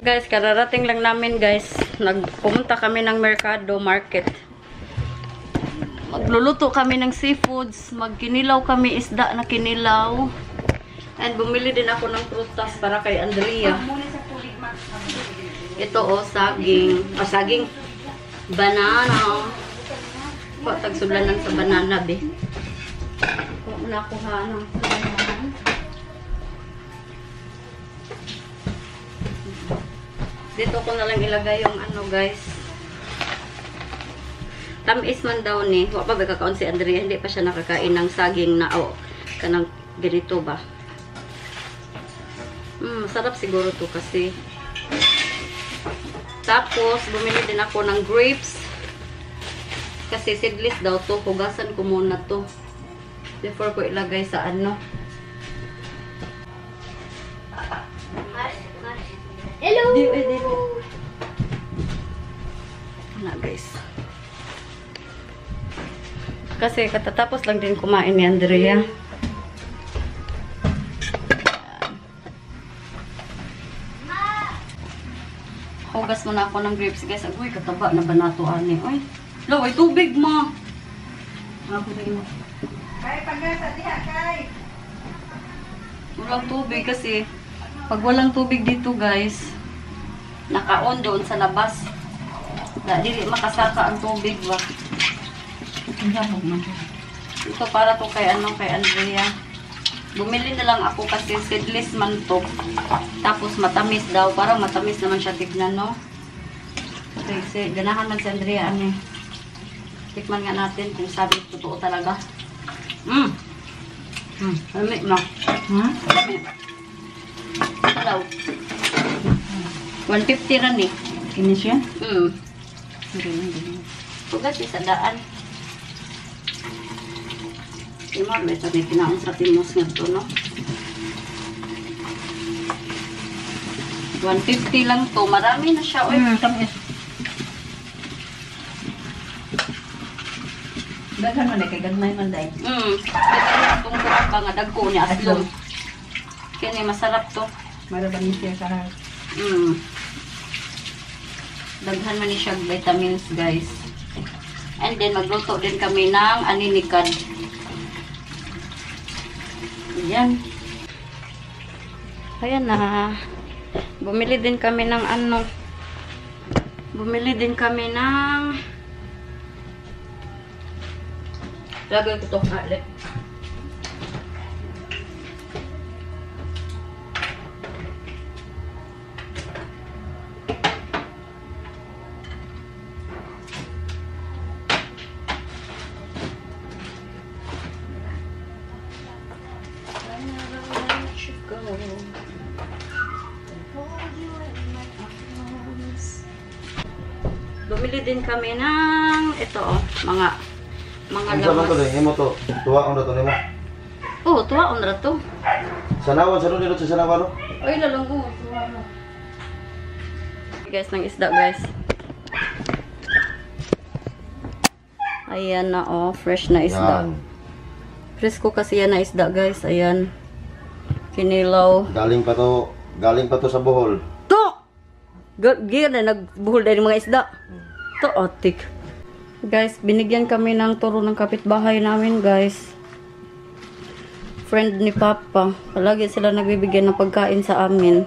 Guys, kararating lang namin guys. Pumunta kami ng Mercado Market. Magluluto kami ng seafoods. Magkinilaw kami isda na kinilaw. And bumili din ako ng prutas para kay Andrea. Ito oh, saging. Saging. Banana. Tagsulanan sa banana, be. Kung nakuha ng dito ko na lang ilagay yung ano, guys. Tamis man daw ni. Wala pa ba kakaon si Andrea? Hindi pa siya nakakain ng saging na, oh, kanang ganito ba? Masarap siguro to kasi. Tapos, bumili din ako ng grapes. Kasi seedless daw to. Hugasan ko muna to. Before ko ilagay sa ano. Hello! Na guys. Kasi katatapos lang din kumain ni Andrea. Hugas muna ako ng grapes guys. Uy, kataba na ba nato ani? Uy, lo, ay tubig mo. Ako rin mo. Kay pagasa diha kay. Walang tubig kasi pag walang tubig dito guys, naka-on doon sa labas. Dili makasaka ang tubig ba. Ito para to kay ano, kay Andrea. Bumili na lang ako kasi seedless man to. Tapos matamis daw. Parang matamis naman siya tignan, no? Kasi ganahan man si Andrea, ano eh. Tikman nga natin kung sabi totoo talaga. Alamig na. Alamig. Hello. 150 ran eh. Kini siya? Hugas sa daan. Imar, may sabi kinaon sa timos nga ito, no? 150 lang to. Marami na siya, oy. Tamis. Daghan man kay gagmay man dai. Daghan itong kuha ka nga dagko niya aslong. Kini masarap to. Maraban siya sa Daghan man ni siya vitamins, guys. And then magluto din kami ng aninikad. Ayan. Ayan na. Bumili din kami ng ano. Bumili din kami ng lagay ko itong alip. Bumili din kami ng ito oh, mga lamas. Ano to, himo to? Tuwaon na to nimo. Oh, tuwaon ra to. Sanawan sa dito sa sanawan. Ay lalang oh, tuwaon. Guys, ng isda, guys. Ayan na oh, fresh na isda. Yan. Fresco kasi yan na isda, guys. Ayan. Kinilaw. Galing pa to sa Bohol. Gaya na nagbuhol din mga isda. Ito, otik. Guys, binigyan kami ng turo ng kapitbahay namin, guys. Friend ni Papa. Palagi sila nagbibigyan ng pagkain sa amin.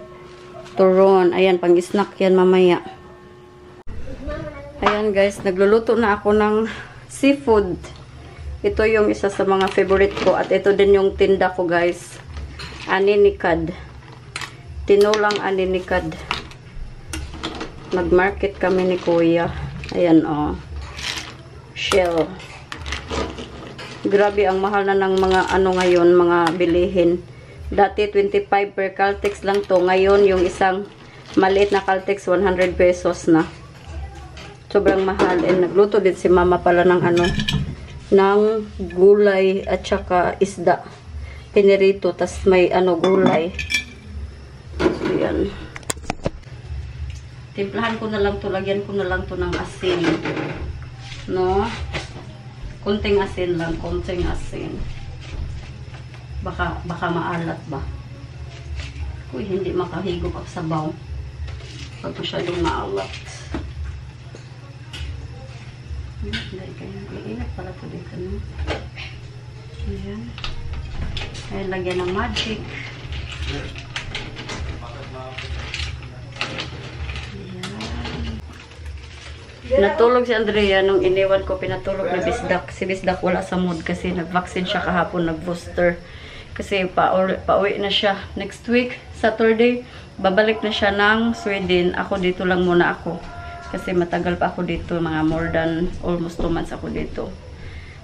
Turon. Ayan, pang-snack yan mamaya. Ayan, guys. Nagluluto na ako ng seafood. Ito yung isa sa mga favorite ko. At ito din yung tinda ko, guys. Aninikad. Tinulang aninikad. Nag-market kami ni Kuya. Ayan oh. Shell. Grabe ang mahal na ng mga ano ngayon, mga bilihin. Dati 25 per Caltex lang to. Ngayon yung isang maliit na Caltex 100 pesos na. Sobrang mahal. And nagluto din si Mama pala ng ano, ng gulay at saka isda. Pinirito, tas may ano gulay. So yan. Timplahan ko na lang to, lagyan ko na lang to ng asin. No? Kunting asin lang, kunting asin. Baka maalat ba? Uy, hindi makahigop ang sabaw. Pag masyadong maalat. Dahil kayo. Iingat pala po dito. No? Ayan. Ay, lagyan ng magic. Natulog si Andrea nung iniwan ko, pinatulog na Bisdak. Si Bisdak wala sa mood kasi nag-vaccine siya kahapon, nag-booster. Kasi pauwi na siya. Next week, Saturday, babalik na siya ng Sweden. Ako dito lang muna ako. Kasi matagal pa ako dito, mga more than almost 2 months ako dito.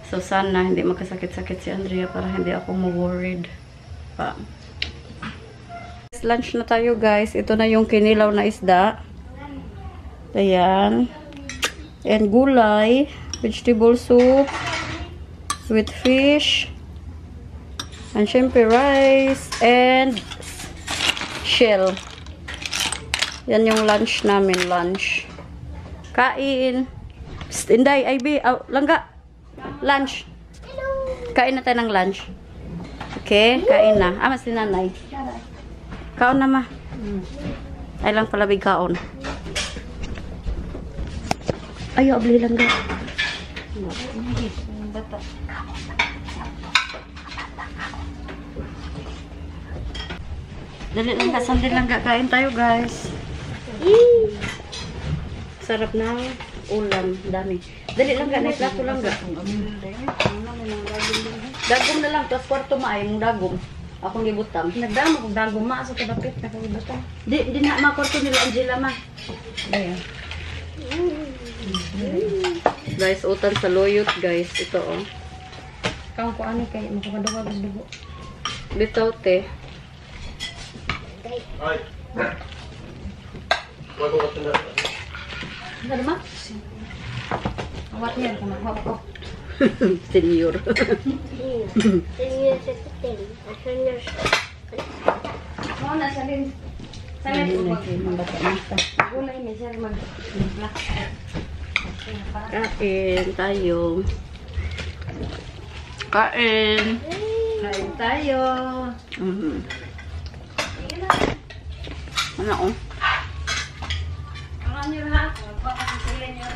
So sana hindi magkasakit-sakit si Andrea para hindi ako ma-worried pa. Lunch na tayo guys. Ito na yung kinilaw na isda. Ayan. And gulay, vegetable soup, with fish, and syempre rice, and shell. Yan yung lunch namin, lunch. Kain. Psst, Inday, IB, langga. Lunch. Kain na tayo ng lunch. Okay, kain na. Mas si nanay. Kaon na ma. Ay lang pala bigkaon. Ayo, abli lang ga. Dali lang ga, sandil lang ga. Kain tayo guys. Sarap ng ulam. Dami. Dali lang ga, naiplato lang ga. Dagom na lang, tapos kwarto maay mong dagom. Akong gibutang. Nagdamo kung dagong ma sa kadapit na kagibutang. Di na makwarto nila Angela ma. Ayan. Guys, utan sa loyot guys. Ito oh. Kang ko ani kay makakadawag ang dugo. Bitaw te. Ay. Wag ko na. Ano ma? Awat yan kung maghawa ko. Senior. Mo na salin. Salin gulay ni sir mag-black. Kain tayo. Kain. Kain tayo. Ano oh? Ang anyo ha? Pagpapasisilin nyo.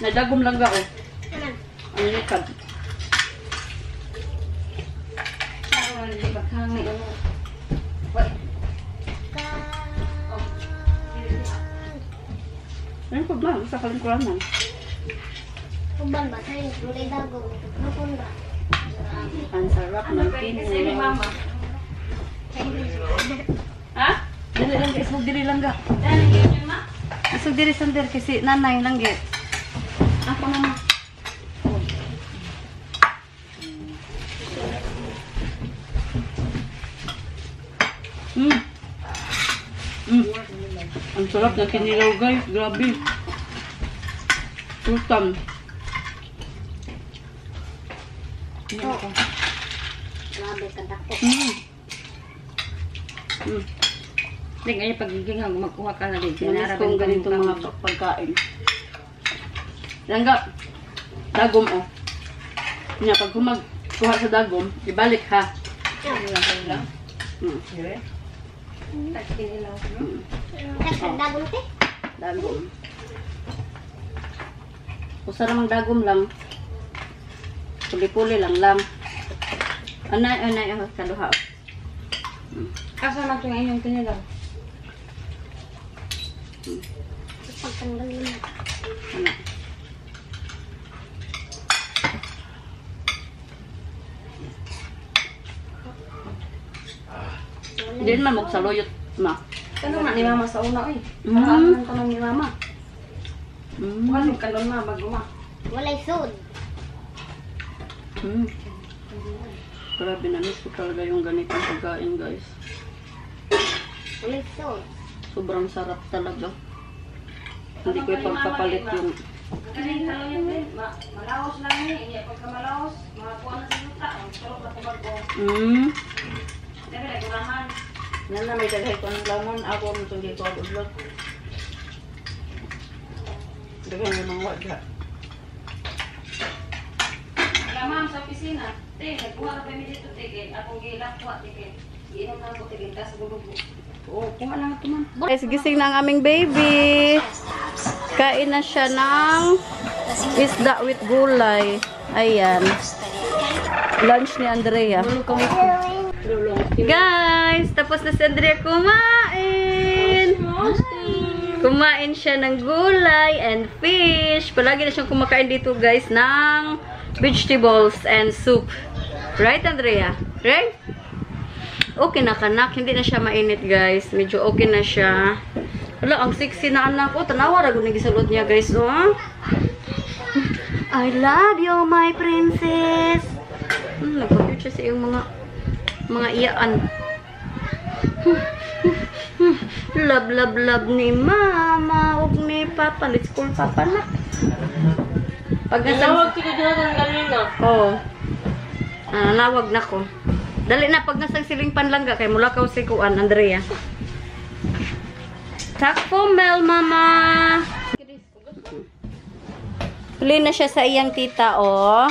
Nadagom lang ga oh. Ano ni kab? Ano hindi ba kang may ano? Ano ko ba? Sa kalingkuranan. Kuban ba tayo? Mulay dago. Hapon ba? Ang sarap ng Kasi ni kinilaw. mama. Ha? Dili lang guys, huwag dili lang ga. Dahil yun ma? Isog diri sander kasi nanay lang git. Ako naman. Ang sarap ng kinilaw guys, grabe. Sultan. Grabe ka dako. Hindi ngayon pagiging magkuha ka na din. Namiss kong ganito mga pagkain. Langga, dagom oh. Nya pag kuha sa dagom, ibalik ha. Nagkandagong te? Dagom. Usa namang dagom lang. Puli-puli lang. Anay, kaluha. Asa na ito yung inyong kinilaw? Pagtanggal mo. Ano? Hindi naman magsaluyot, ma. Tanong na ni mama sa una eh. Mm. Ano ang tanong ni mama? Mm. Ano yung kalon na bago ma? Walay sud. Mm. Grabe na miss ko talaga yung ganitong pagkain, guys. Walay sud. Sobrang sarap talaga. Hindi ko ipagpapalit yung... Kaling kalon yun din. Malaos lang eh. Hindi pagka malaos, makakuha na sa luta. Ang sarap na tumago. Mm. Debe, gulaman. Yan na may daghay ko ng lamon. Ako ang hindi ko agudlog. Daghay mo ng wadla. Lamang sa opisina. Te, nagkuha ka pa mi dito, te. Akong gilak kuha, te. Iinom na ako, tiginta sa gulog. Oo, kuma lang ito man. Guys, gising na ang aming baby. Kain na siya ng isda with gulay. Ayan. Lunch ni Andrea. Guys, tapos na si Andrea kumain. Kumain siya ng gulay and fish. Palagi na siyang kumakain dito guys ng vegetables and soup. Right, Andrea? Right? Okay na kanak. Hindi na siya mainit guys. Medyo okay na siya. Wala, ang sexy na anak ko. Tanawa ra gud gisulod niya guys. Oh. I love you, my princess. Nagpapit siya sa iyong mga iyaan. Love, love, love ni mama. Huwag ni papa. Let's call papa na. Pag nasang... Oo. Nawag na ko. Dali na, pag nasang siling panlangga, kay mula ka si Kuan, Andrea. Takpo, Mel, mama. Huli na siya sa iyang tita, oh.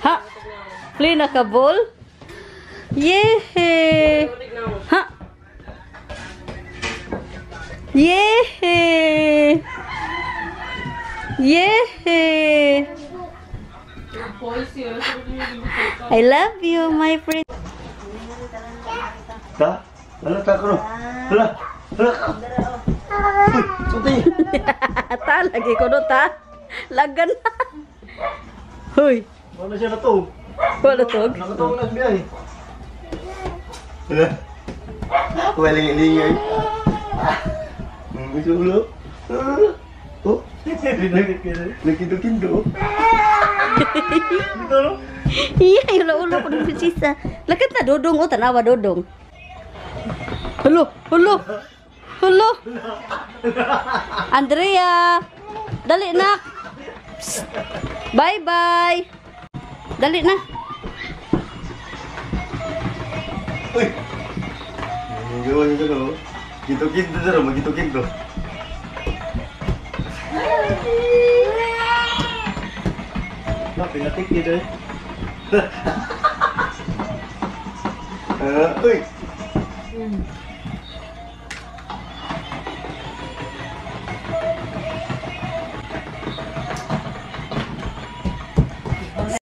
Ha? Huli na ka, Bol? Yehey! Ha? Yehey! Yehey! I love you, my friend. Ta? Hala ta ko. Hala. Hala. Uy, sunti. Ta, lagi ko no, ta. Lagan na. Hoy. Wala siya natog. Wala tog. Nakatog na biya eh. Hala. Waling-lingay. Gusto ulo. Oh, nakido-kindo. Dito no? Iya, yung ulo ko ng prinsesa. Lakat na, dodong. O, tanawa, dodong. Hulo, hulo. Hulo. Andrea. Dali na. Psst. Bye-bye. Dali na. Uy. Gawa niyo no. Kido-kindo dito, magkido-kindo. Pinatik dito eh. Uy.